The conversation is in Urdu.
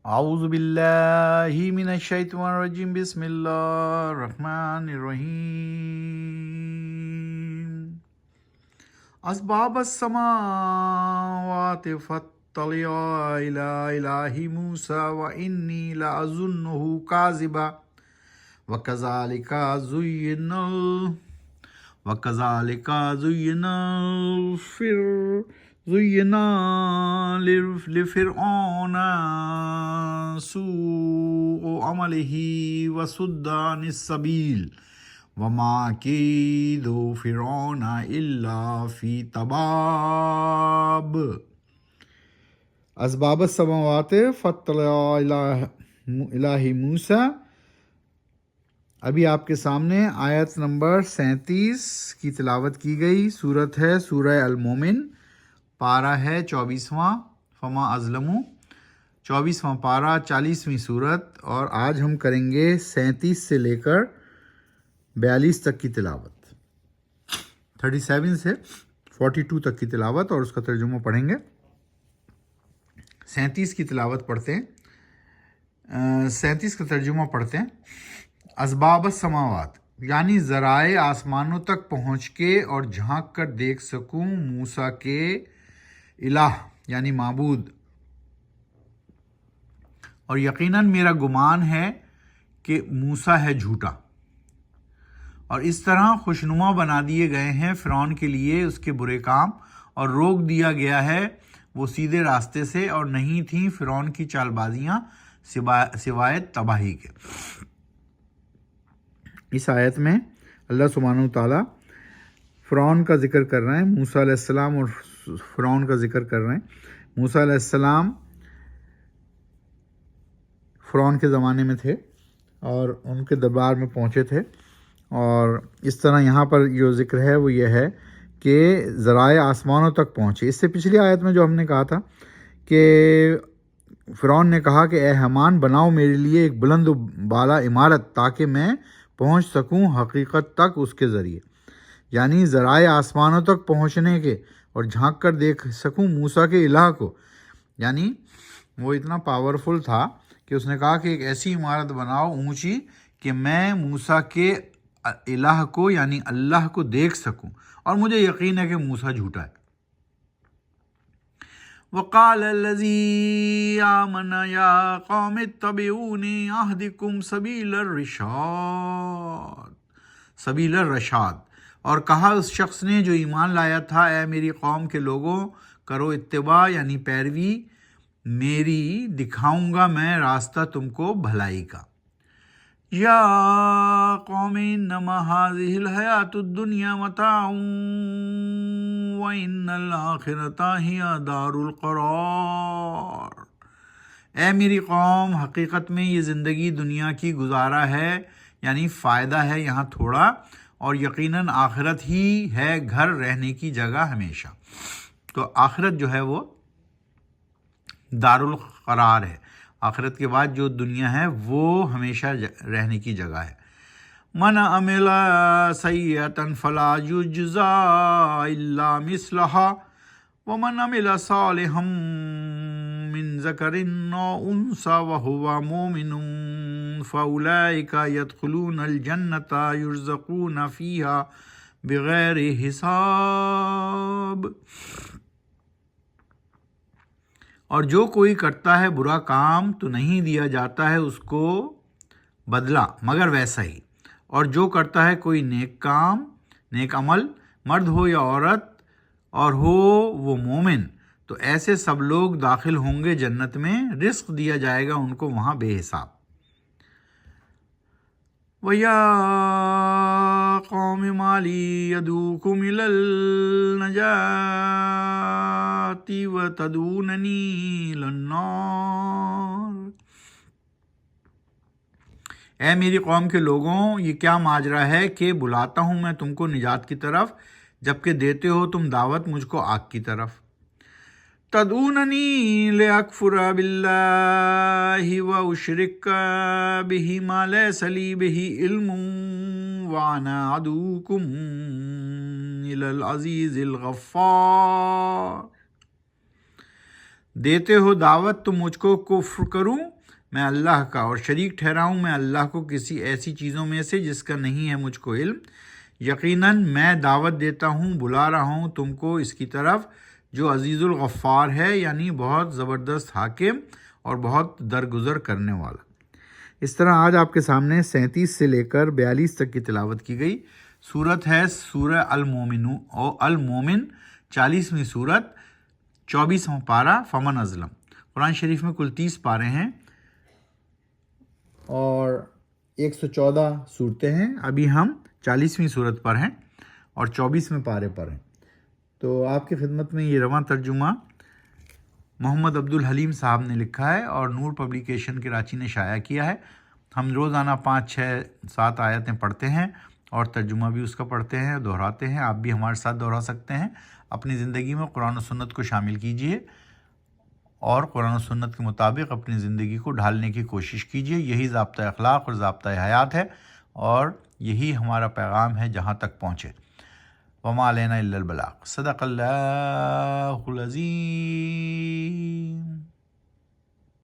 اعوذ باللہ من الشیطان الرجیم بسم اللہ الرحمن الرحیم اسباب السماوات فاطلع الی الہ موسیٰ وانی لأظنہ کاذبا وکذالک زین لفرعون سوء عملہ وصد عن السبیل وما کید فرعون الا فی تباب۔ اسباب السماوات فاطلع الہ موسیٰ۔ ابھی آپ کے سامنے آیت نمبر 37 کی تلاوت کی گئی۔ سورت ہے سورہ المومن، پارہ ہے 24واں، فما ازلمو، 24واں پارہ، 40ویں سورت، اور آج ہم کریں گے 37 سے لے کر 42 تک کی تلاوت، 37 سے 42 تک کی تلاوت، اور اس کا ترجمہ پڑھیں گے۔ 37 کی تلاوت پڑھتے ہیں، 37 کا ترجمہ پڑھتے ہیں۔ اسباب السماوات یعنی ذرائع آسمانوں تک پہنچ کے اور جھانک کر دیکھ سکوں موسیٰ کے الہ یعنی معبود، اور یقیناً میرا گمان ہے کہ موسیٰ ہے جھوٹا، اور اس طرح خوشنما بنا دیے گئے ہیں فرعون کے لیے اس کے برے کام، اور روک دیا گیا ہے وہ سیدھے راستے سے، اور نہیں تھیں فرعون کی چال بازیاں سوائے تباہی کے۔ اس آیت میں اللہ سبحانہ وتعالیٰ فرعون کا ذکر کر رہے ہیں، موسیٰ علیہ السلام اور فرعون کا ذکر کر رہے ہیں۔ موسیٰ علیہ السلام فرعون کے زمانے میں تھے اور ان کے دربار میں پہنچے تھے، اور اس طرح یہاں پر جو ذکر ہے وہ یہ ہے کہ ذرائع آسمانوں تک پہنچے۔ اس سے پچھلی آیت میں جو ہم نے کہا تھا کہ فرعون نے کہا کہ اے حامان بناؤ میرے لیے ایک بلند و بالا عمارت تاکہ میں پہنچ سکوں حقیقت تک اس کے ذریعے، یعنی ذرائع آسمانوں تک پہنچنے کے اور جھانک کر دیکھ سکوں موسیٰ کے الہ کو۔ یعنی وہ اتنا پاورفل تھا کہ اس نے کہا کہ ایک ایسی عمارت بناؤ اونچی کہ میں موسیٰ کے الہ کو یعنی اللہ کو دیکھ سکوں، اور مجھے یقین ہے کہ موسیٰ جھوٹا ہے۔ وقال الذی آمن یا قوم اتبعونی اہدکم سبیل الرشاد، اور کہا اس شخص نے جو ایمان لایا تھا، اے میری قوم کے لوگوں کرو اتباع یعنی پیروی میری، دکھاؤں گا میں راستہ تم کو بھلائی کا۔ یا قوم انما هذه الحیات الدنیا متاع وان الآخرۃ ہی دار القرار۔ اے میری قوم حقیقت میں یہ زندگی دنیا کی گزارا ہے، یعنی فائدہ ہے یہاں تھوڑا، اور یقیناً آخرت ہی ہے گھر رہنے کی جگہ ہمیشہ۔ تو آخرت جو ہے وہ دار القرار ہے، آخرت کے بعد جو دنیا ہے وہ ہمیشہ رہنے کی جگہ ہے۔ من عمل سیئۃ فلا یجزی الا مثلھا ومن عمل صالحا من ذکر او انثی وہو مؤمن فاولئک یدخلون الجنۃ یرزقون فیہا بغیر حساب۔ اور جو کوئی کرتا ہے برا کام تو نہیں دیا جاتا ہے اس کو بدلہ مگر ویسا ہی، اور جو کرتا ہے کوئی نیک عمل، مرد ہو یا عورت، اور ہو وہ مومن، تو ایسے سب لوگ داخل ہوں گے جنت میں، رزق دیا جائے گا ان کو وہاں بے حساب۔ وَيَا قَوْمِ مَا لِي أَدْعُوكُمْ إِلَى النَّجَاةِ وَتَدْعُونَنِي إِلَى النَّارِ۔ اے میری قوم کے لوگوں، یہ کیا ماجرا ہے کہ بلاتا ہوں میں تم کو نجات کی طرف، جبکہ دیتے ہو تم دعوت مجھ کو آگ کی طرف۔ تدعوننی لأکفر باللہ وأشرک بہ ما لیس لی بہ علم وانا عدوکم الی العزیز الغفار۔ دیتے ہو دعوت تم مجھ کو کفر کروں میں اللہ کا، اور شریک ٹھہراؤں میں اللہ کو کسی ایسی چیزوں میں سے جس کا نہیں ہے مجھ کو علم۔ یقیناً میں دعوت دیتا ہوں، بلا رہا ہوں تم کو اس کی طرف جو عزیز الغفار ہے، یعنی بہت زبردست حاکم اور بہت درگزر کرنے والا۔ اس طرح آج آپ کے سامنے 37 سے لے کر 42 تک کی تلاوت کی گئی۔ سورت ہے سورہ المومن، 40ویں سورت، 24واں پارہ، فمن ازلم۔ قرآن شریف میں کل 30 پارے ہیں اور 114 صورتیں ہیں۔ ابھی ہم 40ویں صورت پر ہیں اور 24ویں پارے پر ہیں۔ تو آپ کی خدمت میں یہ رواں ترجمہ محمد عبدالحلیم صاحب نے لکھا ہے اور نور پبلیکیشن کراچی نے شائع کیا ہے۔ ہم روزانہ 5، 6، 7 آیتیں پڑھتے ہیں اور ترجمہ بھی اس کا پڑھتے ہیں، دہراتے ہیں۔ آپ بھی ہمارے ساتھ دہرا سکتے ہیں۔ اپنی زندگی میں قرآن و سنت کو شامل کیجئے اور قرآن و سنت کے مطابق اپنی زندگی کو ڈھالنے کی کوشش کیجئے۔ یہی ضابطہ اخلاق اور ضابطہ حیات ہے اور یہی ہمارا پیغام ہے جہاں تک پہنچے۔ وما علینا الا البلاغ۔ صدق اللہ العظیم۔